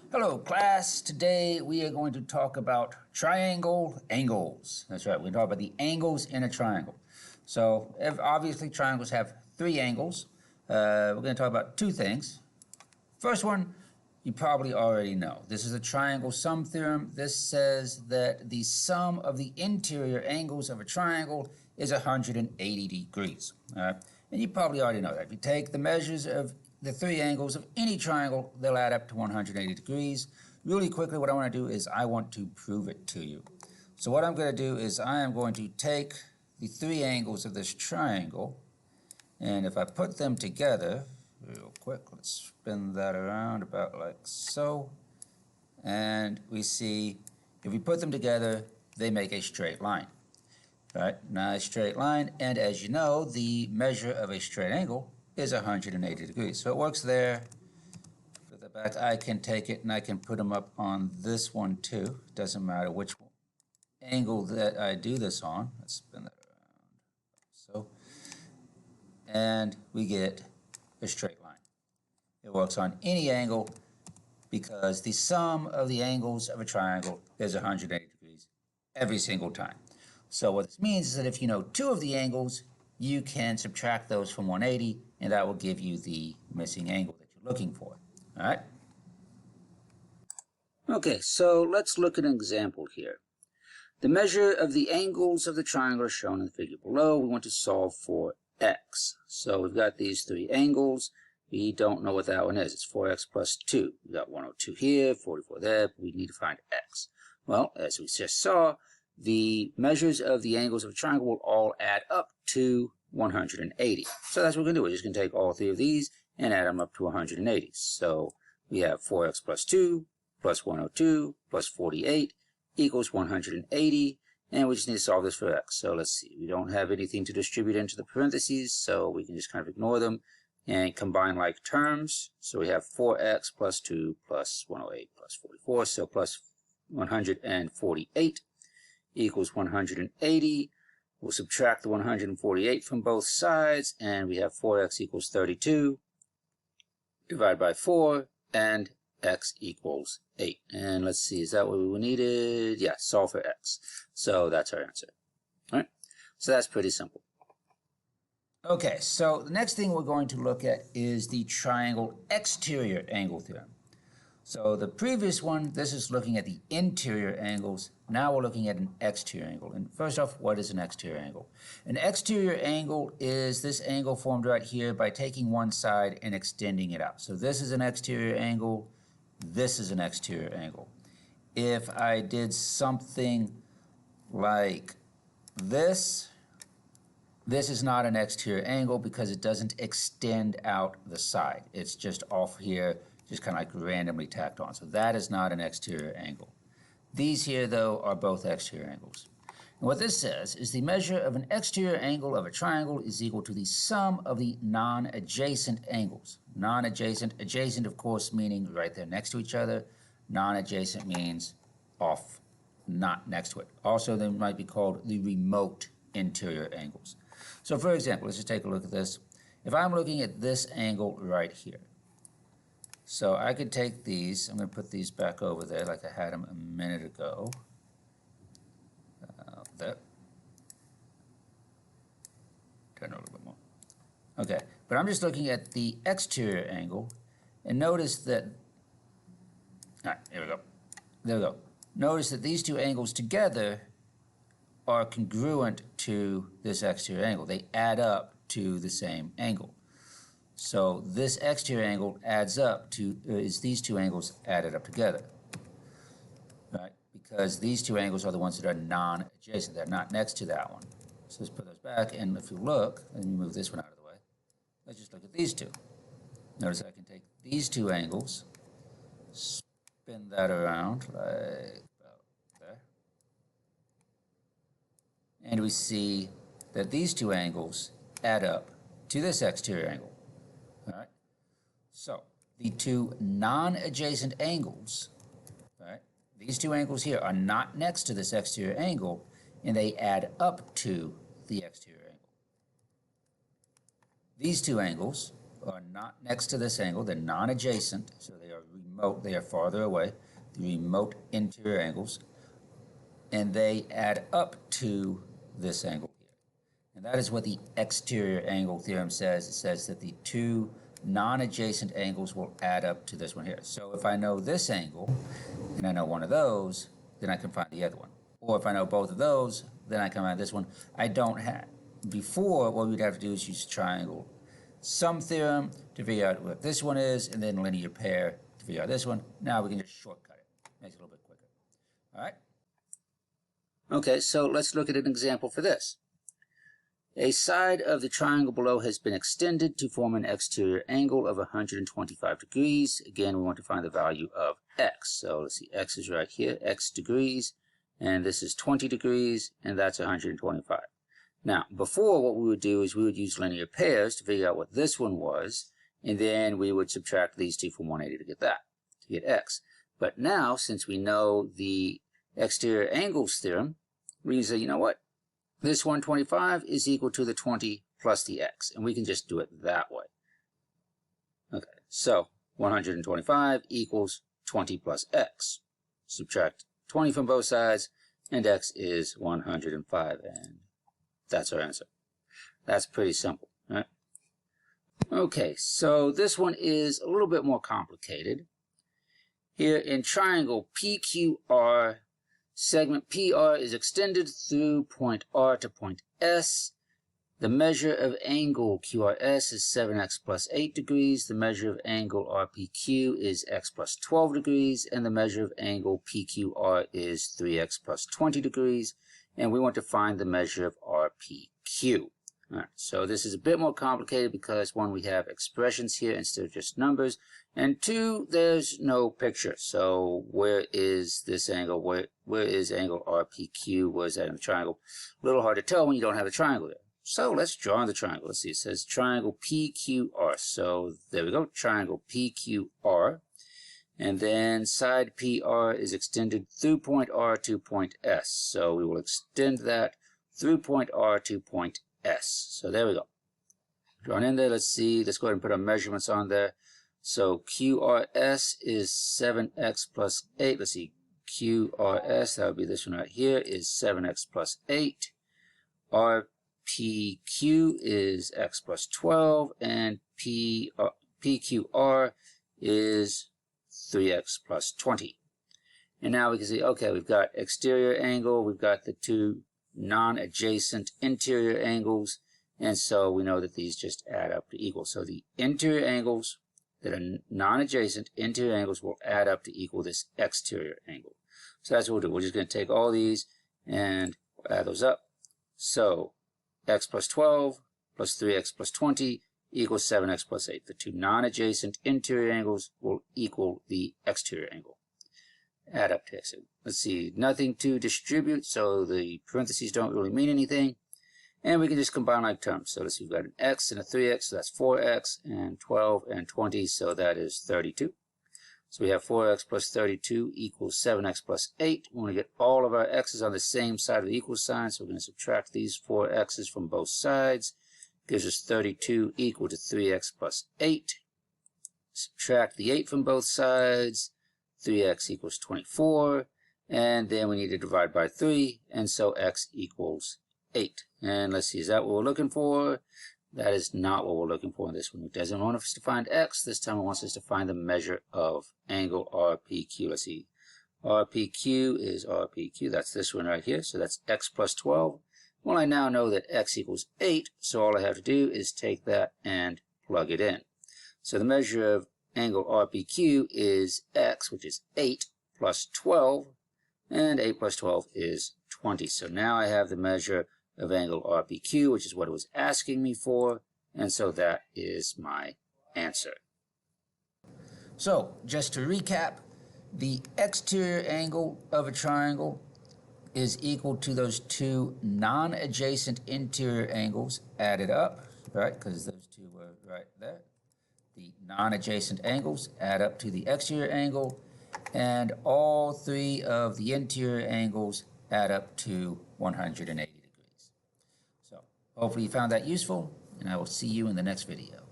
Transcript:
Hello, class. Today we are going to talk about triangle angles. That's right, we're going to talk about the angles in a triangle. So, obviously, triangles have three angles. We're going to talk about two things. First one, you probably already know. This is a triangle sum theorem. This says that the sum of the interior angles of a triangle is 180 degrees. All right? And you probably already know that. If you take the measures of the three angles of any triangle, they'll add up to 180 degrees. Really quickly, what I want to do is I want to prove it to you. So what I'm going to do is I am going to take the three angles of this triangle, and if I put them together, real quick, let's spin that around about like so, and we see if we put them together, they make a straight line. Right, now a straight line, and as you know, the measure of a straight angle is 180 degrees. So it works there. Put that back. I can take it and I can put them up on this one too. Doesn't matter which angle that I do this on. Let's spin that around. So, and we get a straight line. It works on any angle because the sum of the angles of a triangle is 180 degrees every single time. So what this means is that if you know two of the angles, you can subtract those from 180, and that will give you the missing angle that you're looking for. All right? Okay, so let's look at an example here. The measure of the angles of the triangle is shown in the figure below. We want to solve for x. So we've got these three angles. We don't know what that one is. It's 4x plus 2. We've got 102 here, 44 there. We need to find x. Well, as we just saw, the measures of the angles of a triangle will all add up to 180. So that's what we're going to do. We're just going to take all three of these and add them up to 180. So we have 4x plus 2 plus 102 plus 48 equals 180. And we just need to solve this for x. So let's see. We don't have anything to distribute into the parentheses, so we can just kind of ignore them and combine like terms. So we have 4x plus 2 plus 108 plus 44. So plus 148 equals 180. We'll subtract the 148 from both sides, and we have 4x equals 32. Divide by 4, and x equals 8. And let's see, is that what we needed? Yeah, solve for x. So that's our answer. All right, so that's pretty simple. Okay, so the next thing we're going to look at is the triangle exterior angle theorem. So the previous one, this is looking at the interior angles. Now we're looking at an exterior angle. And first off, what is an exterior angle? An exterior angle is this angle formed right here by taking one side and extending it out. So this is an exterior angle. This is an exterior angle. If I did something like this, this is not an exterior angle because it doesn't extend out the side. It's just off here, just kind of like randomly tacked on. So that is not an exterior angle. These here, though, are both exterior angles. And what this says is the measure of an exterior angle of a triangle is equal to the sum of the non-adjacent angles. Non-adjacent, adjacent, of course, meaning right there next to each other. Non-adjacent means off, not next to it. Also, they might be called the remote interior angles. So, for example, let's just take a look at this. If I'm looking at this angle right here, so I could take these, I'm going to put these back over there like I had them a minute ago. There. Turn a little bit more. Okay, but I'm just looking at the exterior angle, and notice that, all right, here we go. There we go. Notice that these two angles together are congruent to this exterior angle. They add up to the same angle. So this exterior angle adds up to, is these two angles added up together, right? Because these two angles are the ones that are non-adjacent. They're not next to that one. So let's put those back, and if you look, let me move this one out of the way. Let's just look at these two. Notice I can take these two angles, spin that around like about there, and we see that these two angles add up to this exterior angle. All right. So the two non-adjacent angles, right? These two angles here are not next to this exterior angle, and they add up to the exterior angle. These two angles are not next to this angle. They're non-adjacent, so they are removed remote, they are farther away, the remote interior angles, and they add up to this angle here. And that is what the exterior angle theorem says. It says that the two non-adjacent angles will add up to this one here. So if I know this angle, and I know one of those, then I can find the other one. Or if I know both of those, then I can find this one. I don't have. Before, what we'd have to do is use triangle sum theorem to figure out what this one is, and then linear pair to figure out this one. Now we can just shortcut it. Makes it a little bit quicker. All right? Okay, so let's look at an example for this. A side of the triangle below has been extended to form an exterior angle of 125 degrees. Again, we want to find the value of x. So let's see, x is right here, x degrees, and this is 20 degrees, and that's 125. Now, before, what we would do is we would use linear pairs to figure out what this one was, and then we would subtract these two from 180 to get that, to get x. But now, since we know the exterior angles theorem, we can say, you know what? This 125 is equal to the 20 plus the x, and we can just do it that way. Okay, so 125 equals 20 plus x. Subtract 20 from both sides, and x is 105, and that's our answer. That's pretty simple, right? Okay, so this one is a little bit more complicated. Here in triangle PQR, segment PR is extended through point R to point S. The measure of angle QRS is 7x plus 8 degrees. The measure of angle RPQ is x plus 12 degrees. And the measure of angle PQR is 3x plus 20 degrees. And we want to find the measure of RPQ. All right, so this is a bit more complicated because, one, we have expressions here instead of just numbers, and two, there's no picture. So where is this angle? Where is angle RPQ? Where is that in the triangle? A little hard to tell when you don't have a triangle there. So let's draw the triangle. Let's see, it says triangle PQR. So there we go, triangle PQR. And then side PR is extended through point R to point S. So we will extend that through point R to point S. So there we go. Drawn in there, let's see. Let's go ahead and put our measurements on there. So QRS is 7x plus 8. Let's see. QRS, that would be this one right here, is 7x plus 8. RPQ is x plus 12. And PQR is 3x plus 20. And now we can see, okay, we've got exterior angle, we've got the two non-adjacent interior angles, and so we know that these just add up to equal. So the interior angles that are non-adjacent interior angles will add up to equal this exterior angle. So that's what we'll do. We're just going to take all these and add those up. So x plus 12 plus 3x plus 20 equals 7x plus 8. The two non-adjacent interior angles will equal the exterior angle. Add up to x. Let's see, nothing to distribute, so the parentheses don't really mean anything. And we can just combine like terms. So let's see, we've got an x and a 3x, so that's 4x, and 12 and 20, so that is 32. So we have 4x plus 32 equals 7x plus 8. We want to get all of our x's on the same side of the equal sign, so we're going to subtract these 4 x's from both sides. Gives us 32 equal to 3x plus 8. Subtract the 8 from both sides. 3x equals 24. And then we need to divide by 3. And so x equals 8. And let's see, is that what we're looking for? That is not what we're looking for in this one. It doesn't want us to find x. This time it wants us to find the measure of angle RPQ. Let's see. RPQ is RPQ. That's this one right here. So that's x plus 12. Well, I now know that x equals 8, so all I have to do is take that and plug it in. So the measure of angle RPQ is x, which is 8 plus 12, and 8 plus 12 is 20. So now I have the measure of angle RPQ, which is what it was asking me for, and so that is my answer. So, just to recap, the exterior angle of a triangle is equal to those two non-adjacent interior angles added up, right? Because those two were right there. The non-adjacent angles add up to the exterior angle, and all three of the interior angles add up to 180 degrees. So hopefully you found that useful, and I will see you in the next video.